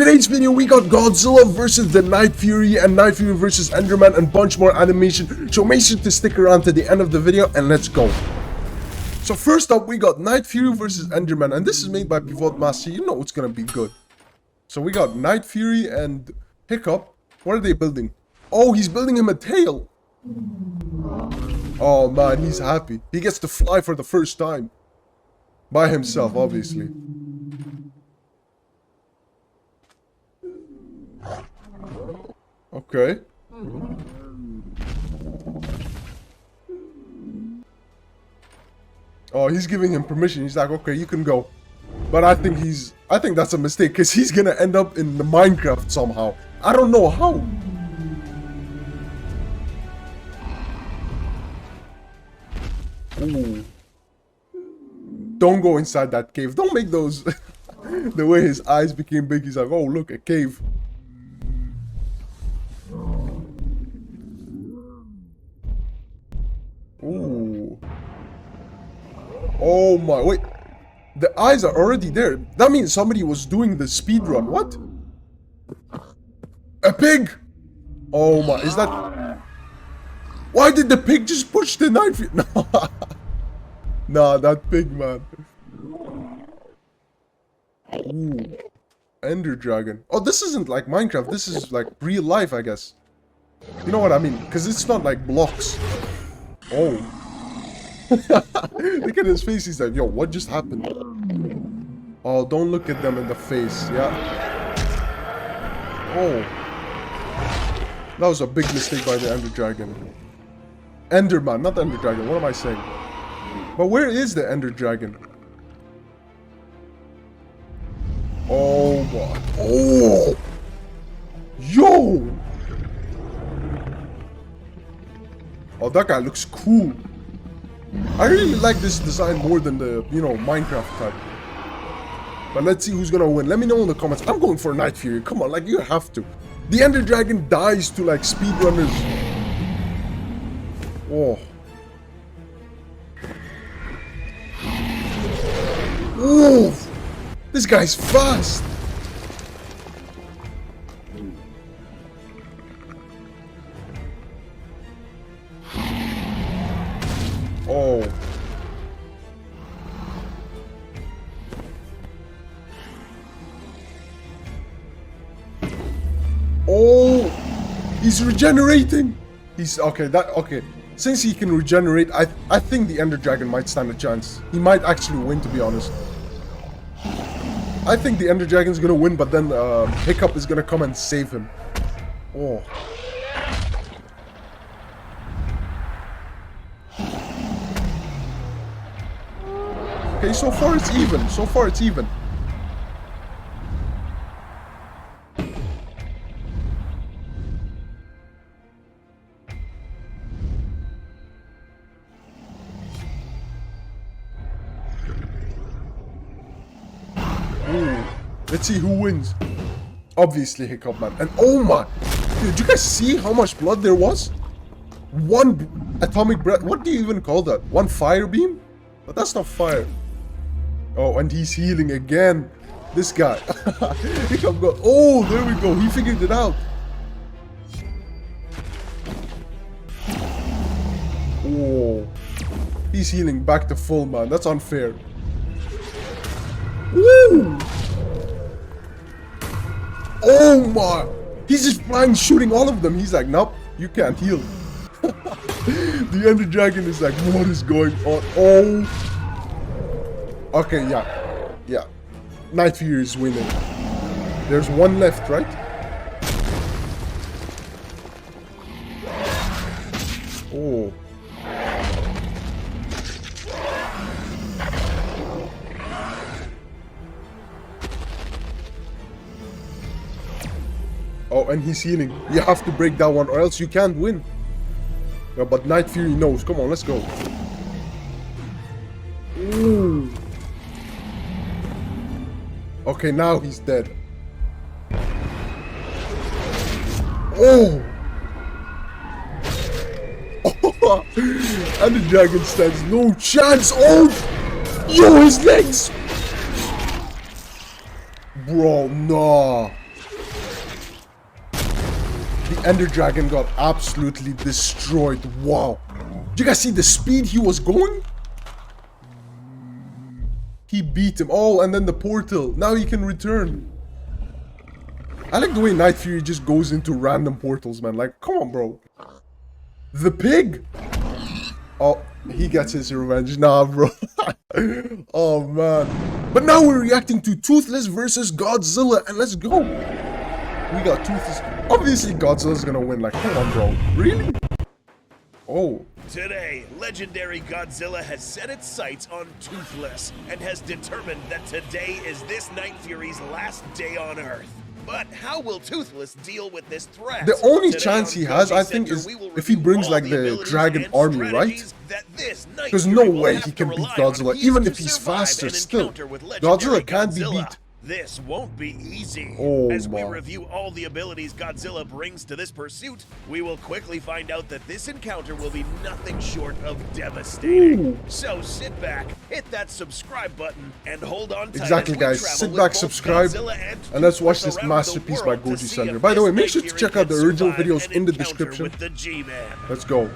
Today's video we got Godzilla versus the Night Fury and Night Fury versus Enderman and bunch more animation. So make sure to stick around to the end of the video and let's go. So first up we got Night Fury versus Enderman, and this is made by ᴡᴜᴱ. You know it's gonna be good. So we got Night Fury and Hiccup. What are they building? Oh, he's building him a tail. Oh man, he's happy. He gets to fly for the first time. By himself, obviously. Okay. Oh, he's giving him permission. He's like, okay, you can go. But I think that's a mistake, because he's gonna end up in the Minecraft somehow. I don't know how. Ooh. Don't go inside that cave. Don't make those... The way his eyes became big, he's like, oh, look, a cave. Ooh. Oh my, wait. The eyes are already there. That means somebody was doing the speed run. What? A pig! Oh my, is that... Why did the pig just push the knife? No. Nah, that pig, man. Ooh. Ender Dragon. Oh, this isn't like Minecraft. This is like real life, I guess. You know what I mean? Because it's not like blocks. Oh. Look at his face. He's like, yo, what just happened? Oh, don't look at them in the face. Yeah. Oh. That was a big mistake by the Ender Dragon. Enderman, not the Ender Dragon. What am I saying? But where is the Ender Dragon? Oh my. Oh! Yo! Oh, that guy looks cool. I really like this design more than the, you know, Minecraft type. But let's see who's gonna win. Let me know in the comments. I'm going for Night Fury. Come on, like, you have to. The Ender Dragon dies to, like, speedrunners. Oh. Ooh! This guy's fast! Oh. Oh! He's regenerating! He's... okay, okay. Since he can regenerate, I think the Ender Dragon might stand a chance. He might actually win, to be honest. I think the Ender Dragon's gonna win, but then Hiccup is gonna come and save him. Oh. Okay, so far it's even. So far it's even. Ooh. Let's see who wins. Obviously Hiccup, man. And oh my, did you guys see how much blood there was? One atomic breath. What do you even call that? One fire beam? But that's not fire. Oh, and he's healing again. This guy. Hiccup got... oh, there we go. He figured it out. Oh. He's healing back to full, man. That's unfair. Woo! Oh my! He's just flying, shooting all of them. He's like, nope, you can't heal. The Ender Dragon is like, what is going on? Oh! Okay, yeah. Yeah. Night Fury is winning. There's one left, right? Oh. Oh, and he's healing. You have to break that one or else you can't win. Yeah, but Night Fury knows. Come on, let's go. Ooh. Okay, now he's dead. Oh! And the dragon stands no chance. Oh! Yo, his legs! Bro, nah. The Ender Dragon got absolutely destroyed. Wow. Did you guys see the speed he was going? He beat him. Oh, and then the portal. Now he can return. I like the way Night Fury just goes into random portals, man. Like, come on, bro. The pig. Oh, he gets his revenge. Nah, bro. Oh, man. But now we're reacting to Toothless versus Godzilla. And let's go. We got Toothless. Obviously, Godzilla's gonna win. Like, come on, bro. Really? Oh. Today, legendary Godzilla has set its sights on Toothless and has determined that today is this Night Fury's last day on Earth. But how will Toothless deal with this threat? The only Today chance he on has, I Godzilla think, is Center, if he brings all like the the abilities dragon and army, right? strategies that this Night Because Fury no will way have he to can beat rely on Godzilla, each even to if he's survive faster an still. encounter with legendary Godzilla can't be Godzilla. beat. This won't be easy. Oh, As we my. review all the abilities Godzilla brings to this pursuit, we will quickly find out that this encounter will be nothing short of devastating. Ooh. So sit back, hit that subscribe button, and hold on tight. Exactly, as we guys. travel Sit with back, both subscribe, Godzilla and let's watch Toothless this around the masterpiece by world to Goji see Center. if By the this way, make Night sure to Fury check out can the original survive videos an in the encounter description. with the G-Man. Let's go.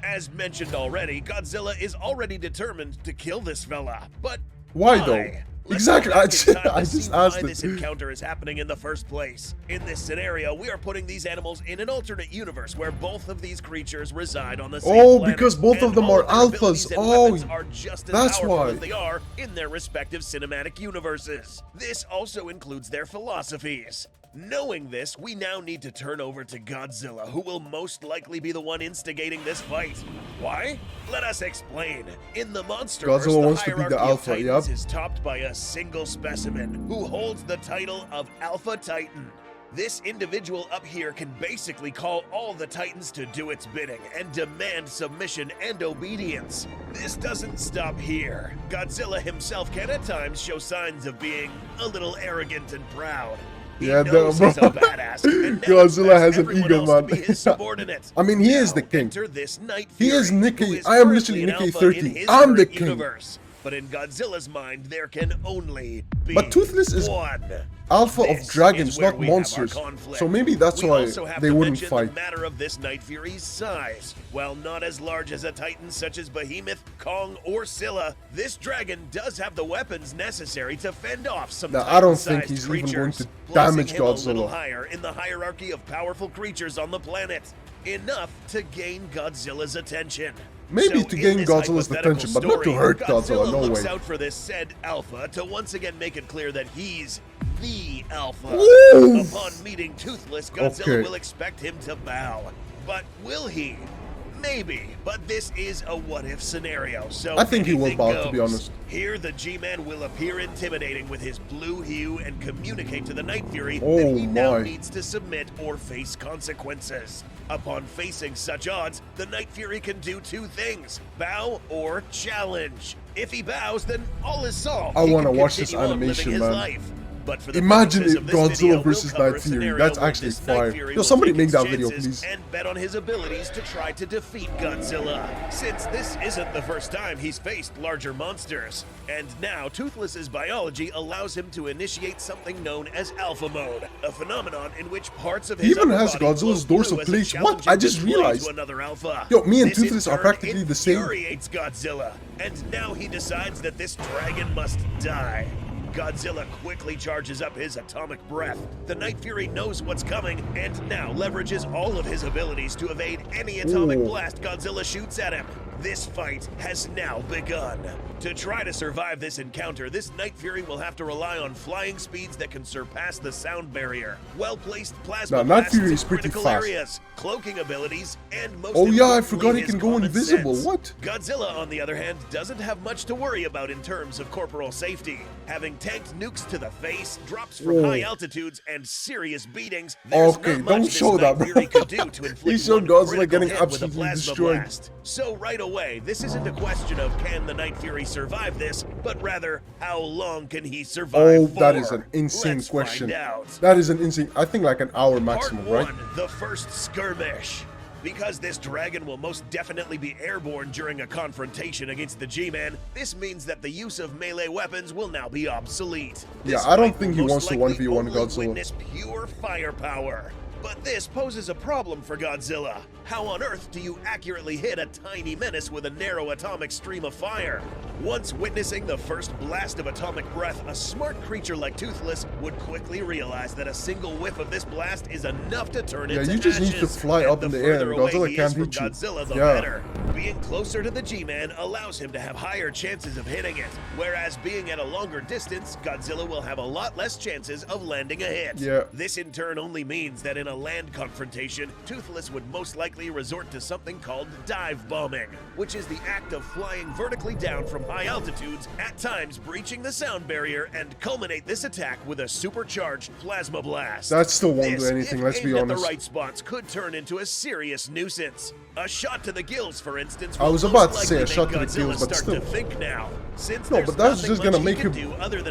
As mentioned already, Godzilla is already determined to kill this fella. But Why though? Let's Exactly. go back in time I to see just asked why it. this encounter is happening in the first place. In this scenario, we are putting these animals in an alternate universe where both of these creatures reside on the same Oh, planet, because both of and them all are their abilities alphas. and Oh, weapons are just as that's powerful why. as they are in their respective cinematic universes. This also includes their philosophies. Knowing this, we now need to turn over to Godzilla, who will most likely be the one instigating this fight. Why? Let us explain. In the monsterverse, Godzilla the wants to be hierarchy the of alpha, Titans yep. is topped by a single specimen, who holds the title of Alpha Titan. This individual up here can basically call all the Titans to do its bidding and demand submission and obedience. This doesn't stop here. Godzilla himself can at times show signs of being a little arrogant and proud. He Yeah, knows bro. he's a badass, and now Godzilla expects has an everyone ego, else to man. be his subordinate. I mean, he is the Now, king. enter this Night He Fury, is Nikkei. who is I am currently literally an Nikkei alpha in 30. his I'm the current king. universe. But in Godzilla's mind, there can only be But Toothless is one. alpha of This dragons, is where not we have our monsters. conflict. So maybe that's We why also have they to wouldn't mention fight. the matter of this Night Fury's size. While not as large as a titan such as Behemoth, Kong, or Scylla, this dragon does have the weapons necessary to fend off some Now, I don't think Titan-sized he's even going creatures, to placing damage him a little Godzilla. higher in the hierarchy of powerful creatures on the planet. Enough to gain Godzilla's attention. Maybe So to in gain this Godzilla's hypothetical attention, but not to story, hurt Godzilla, no looks way. out for this said alpha to once again make it clear that he's the alpha. Ooh. Upon meeting Toothless, Godzilla Okay. will expect him to bow. But will he? Maybe, but this is a what-if scenario, so I think he will anything bow, to be goes. honest. Here, the G-Man will appear intimidating with his blue hue and communicate to the Night Fury Oh that he now my. needs to submit or face consequences. Upon facing such odds, the Night Fury can do two things: bow or challenge. If he bows, then all is solved. I He wanna can watch this continue on living animation, his man. life. But for the Imagine purposes if of this video, Godzilla versus we'll cover Night a Fury. scenario That's where actually this Night fire. Fury Yo, will somebody take make his that video, chances please. and bet on his abilities to try to defeat Godzilla. Since this isn't the first time he's faced larger monsters, and now Toothless's biology allows him to initiate something known as Alpha Mode, a phenomenon in which parts of his He even upper has body Godzilla's glow dorsal blue as a plate. What? challenging I just display realized. to another alpha. Yo, me and This in Toothless are turn practically the same. infuriates Godzilla, and now he decides that this dragon must die. Godzilla quickly charges up his atomic breath. The Night Fury knows what's coming and now leverages all of his abilities to evade any atomic Ooh. blast Godzilla shoots at him. This fight has now begun. To try to survive this encounter, this Night Fury will have to rely on flying speeds that can surpass the sound barrier, well-placed plasma Now, Night blasts Fury in is pretty critical fast. areas, cloaking abilities, and most Oh yeah, I importantly, forgot he his can go common invisible. sense. What? Godzilla, on the other hand, doesn't have much to worry about in terms of corporal safety. Having tanked nukes to the face, drops from Whoa. high altitudes, and serious beatings, there's Okay, not don't much show this that, Night bro. Fury could do to inflict He showed one Godzilla critical getting hit with a absolutely plasma destroyed. blast. So right away, this isn't a question of can the Night Fury survive this, but rather how long can he survive Oh, for? that is an insane Let's question. Find out. That is an insane. I think like an hour maximum, Part right? 1, the first skirmish. Because this dragon will most definitely be airborne during a confrontation against the G-Man, this means that the use of melee weapons will now be obsolete. Yeah, I don't think he wants to 1v1 Godzilla. Witness pure firepower. But this poses a problem for Godzilla. How on earth do you accurately hit a tiny menace with a narrow atomic stream of fire? Once witnessing the first blast of atomic breath, a smart creature like Toothless would quickly realize that a single whiff of this blast is enough to turn into ashes. Yeah, you just need to fly up in the air. Godzilla can't hit you. Godzilla, the better. Being closer to the G-Man allows him to have higher chances of hitting it, whereas being at a longer distance, Godzilla will have a lot less chances of landing a hit. Yeah. This in turn only means that in a land confrontation, Toothless would most likely resort to something called dive bombing, which is the act of flying vertically down from high altitudes, at times breaching the sound barrier, and culminate this attack with a supercharged plasma blast. That still won't do anything, let's be honest. At the right spots could turn into a serious nuisance. A shot to the gills, for instance. I was about to say a shot to the gills, but still. To think now. Since no, but that's just gonna make him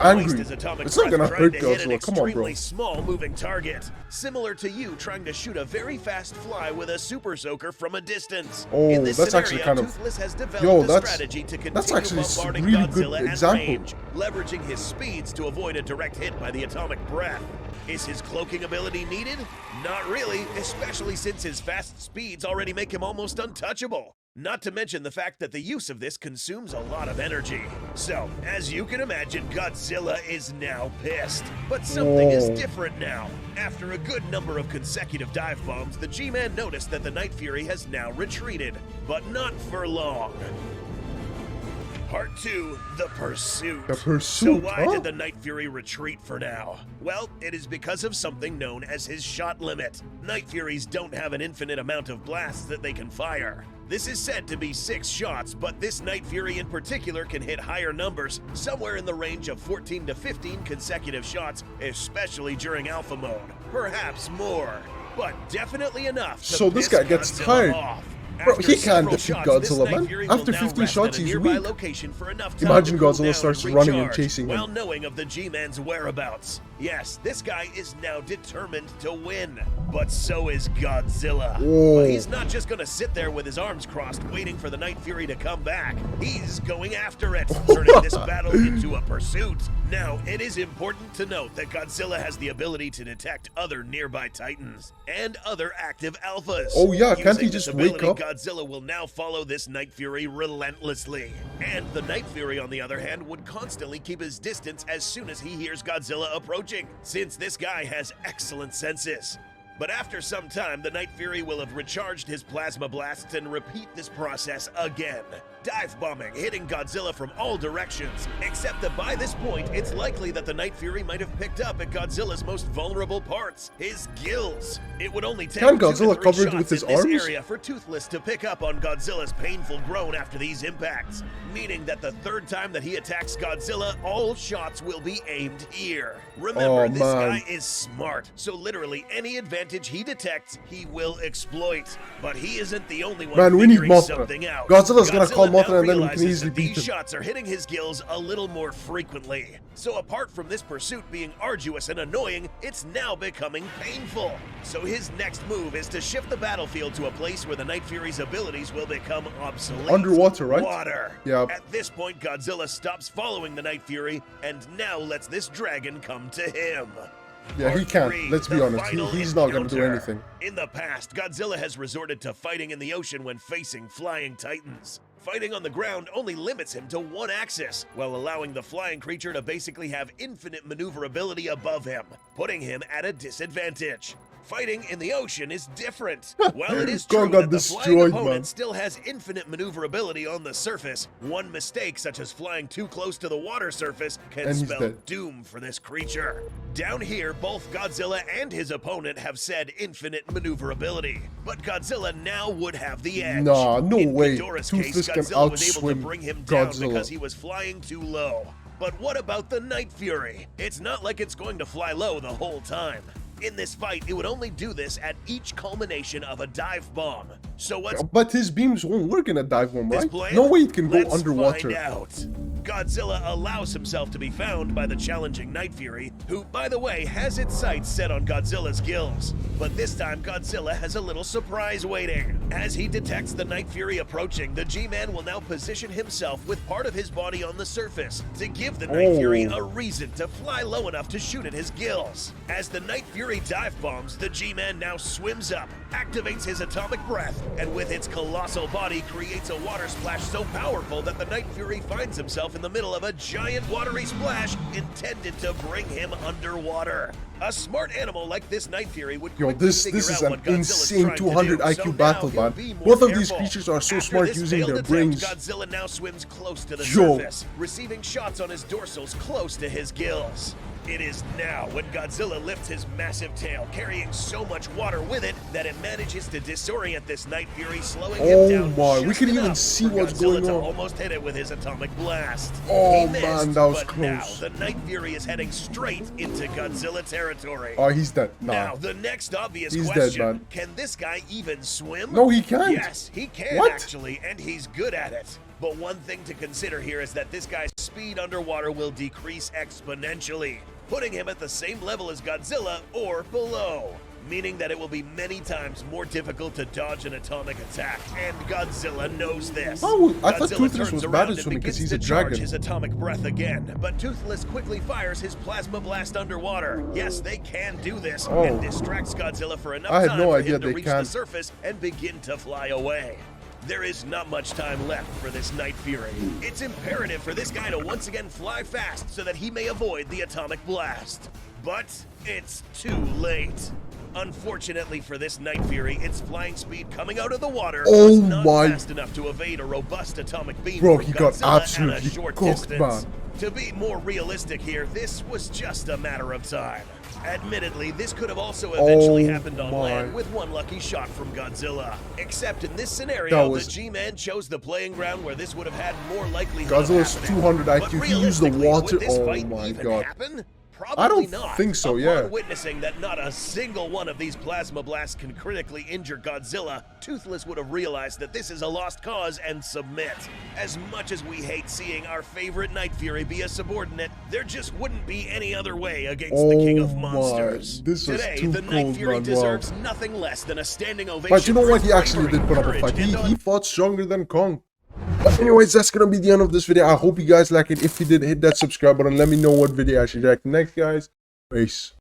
angry. It's not gonna hurt Godzilla. Come on, bro. Small moving target, similar to you trying to shoot a very fast fly with a super soaker from a distance. Oh, in this that's scenario, actually kind of. Toothless has developed a strategy to continue That's actually bombarding a really Godzilla good at example. range, leveraging his speeds to avoid a direct hit by the atomic breath. Is his cloaking ability needed? Not really, especially since his fast speeds already make him almost untouchable. Not to mention the fact that the use of this consumes a lot of energy. So, as you can imagine, Godzilla is now pissed. But something is different now. After a good number of consecutive dive bombs, the G-Man noticed that the Night Fury has now retreated, but not for long. Part 2, The Pursuit. The Pursuit, So why did the Night Fury retreat for now? Well, it is because of something known as his shot limit. Night Furies don't have an infinite amount of blasts that they can fire. This is said to be 6 shots, but this Night Fury in particular can hit higher numbers, somewhere in the range of 14 to 15 consecutive shots, especially during alpha mode. Perhaps more, but definitely enough to So this guy piss gets Godzilla tired. off. Bro, After he can't several defeat shots, Godzilla, this Night man. Fury After will now 15 rest shots, at a he's nearby weak. location for enough time Imagine to cool Godzilla down starts and running and recharge, chasing him. while knowing of the G-Man's whereabouts. Yes, this guy is now determined to win, but so is Godzilla. Whoa. But he's not just gonna sit there with his arms crossed waiting for the Night Fury to come back. He's going after it, turning this battle into a pursuit. Now, it is important to note that Godzilla has the ability to detect other nearby titans and other active alphas. Oh yeah, can't Using he this just wake ability, up? Godzilla will now follow this Night Fury relentlessly. And the Night Fury, on the other hand, would constantly keep his distance as soon as he hears Godzilla approaching, since this guy has excellent senses. But after some time, the Night Fury will have recharged his plasma blasts and repeat this process again. Dive bombing, hitting Godzilla from all directions, except that by this point, it's likely that the Night Fury might have picked up at Godzilla's most vulnerable parts, his gills. It would only take Can 2 to Godzilla 3 cover it shots with his in this arms? area for Toothless to pick up on Godzilla's painful groan after these impacts, meaning that the third time that he attacks Godzilla, all shots will be aimed here. Remember, this guy is smart, so literally any advantage he detects, he will exploit. But he isn't the only one Man, we need figuring Mothra. something out. Godzilla's gonna call now Mothra and then we can realizes easily that beat these him. shots are hitting his gills a little more frequently. So apart from this pursuit being arduous and annoying, it's now becoming painful. So his next move is to shift the battlefield to a place where the Night Fury's abilities will become obsolete. Underwater, right? Water. Yeah. At this point, Godzilla stops following the Night Fury and now lets this dragon come to him. Yeah, he Part can't. 3, Let's be the honest. final He's not gonna do encounter. anything. In the past, Godzilla has resorted to fighting in the ocean when facing flying titans. Fighting on the ground only limits him to one axis, while allowing the flying creature to basically have infinite maneuverability above him, putting him at a disadvantage. Fighting in the ocean is different. While it is true Kong got that the flying destroyed, opponent man. still has infinite maneuverability on the surface, one mistake such as flying too close to the water surface can And he's spell dead. doom for this creature. Down here, both Godzilla and his opponent have said infinite maneuverability, but Godzilla now would have the edge. Nah, no In way. Ghidorah's case, Toothless can Godzilla was able to outswim bring him down Godzilla. because he was flying too low. But what about the Night Fury? It's not like it's going to fly low the whole time. In this fight, it would only do this at each culmination of a dive bomb. So what's But his beams won't work in a dive bomb, this right? plan? No way it can go Let's underwater. Find out. Godzilla allows himself to be found by the challenging Night Fury, who, by the way, has its sights set on Godzilla's gills. But this time, Godzilla has a little surprise waiting. As he detects the Night Fury approaching, the G-Man will now position himself with part of his body on the surface to give the Night Fury a reason to fly low enough to shoot at his gills. As the Night Fury dive bombs, the G-Man now swims up, activates his atomic breath, and with its colossal body creates a water splash so powerful that the Night Fury finds himself in the middle of a giant watery splash intended to bring him underwater. A smart animal like this Night Fury would this is an insane 200 IQ battle, man. Both of these creatures are so smart using their brains. Godzilla now swims close to the surface, receiving shots on his dorsals close to his gills. It is now when Godzilla lifts his massive tail, carrying so much water with it that it manages to disorient this Night Fury, slowing him down. Oh my, we can even see what's going on. Almost hit it with his atomic blast. Oh He missed, man, that was but close. now the Night Fury is heading straight into Godzilla territory. Oh, he's dead. Nah. Now, the next obvious He's question, dead, man. can this guy even swim? No, he can't. Yes, he can actually, and he's good at it. But one thing to consider here is that this guy's speed underwater will decrease exponentially, putting him at the same level as Godzilla or below, meaning that it will be many times more difficult to dodge an atomic attack, and Godzilla knows this. Oh, I thought Godzilla Toothless was turns bad around at and swimming because begins he's a to charge dragon. his atomic breath again, but Toothless quickly fires his plasma blast underwater. Yes, they can do this, and distracts Godzilla for enough time for him to reach the surface and begin to fly away. There is not much time left for this Night Fury. It's imperative for this guy to once again fly fast so that he may avoid the atomic blast. But it's too late. Unfortunately for this Night Fury, its flying speed coming out of the water was not fast enough to evade a robust atomic beam from he got Godzilla absolutely at a short cooked, distance. man. To be more realistic here, this was just a matter of time. Admittedly, this could have also eventually happened on land with one lucky shot from Godzilla. Except in this scenario, the G-Man chose the playing ground where this would have had more likelihood Godzilla's of happening. 200 IQ, he used the water. Would this Oh fight my even god. happen? I Probably don't not. think so, Upon witnessing that not a single one of these plasma blasts can critically injure Godzilla, Toothless would have realized that this is a lost cause and submit. As much as we hate seeing our favorite Night Fury be a subordinate, there just wouldn't be any other way against the King of Monsters. Today, the Night Fury deserves nothing less than a standing ovation. But you know what? He actually did put up a fight. He fought stronger than Kong. But anyways, that's gonna be the end of this video. I hope you guys like it. If you did, hit that subscribe button. Let me know what video I should react next, guys. Peace.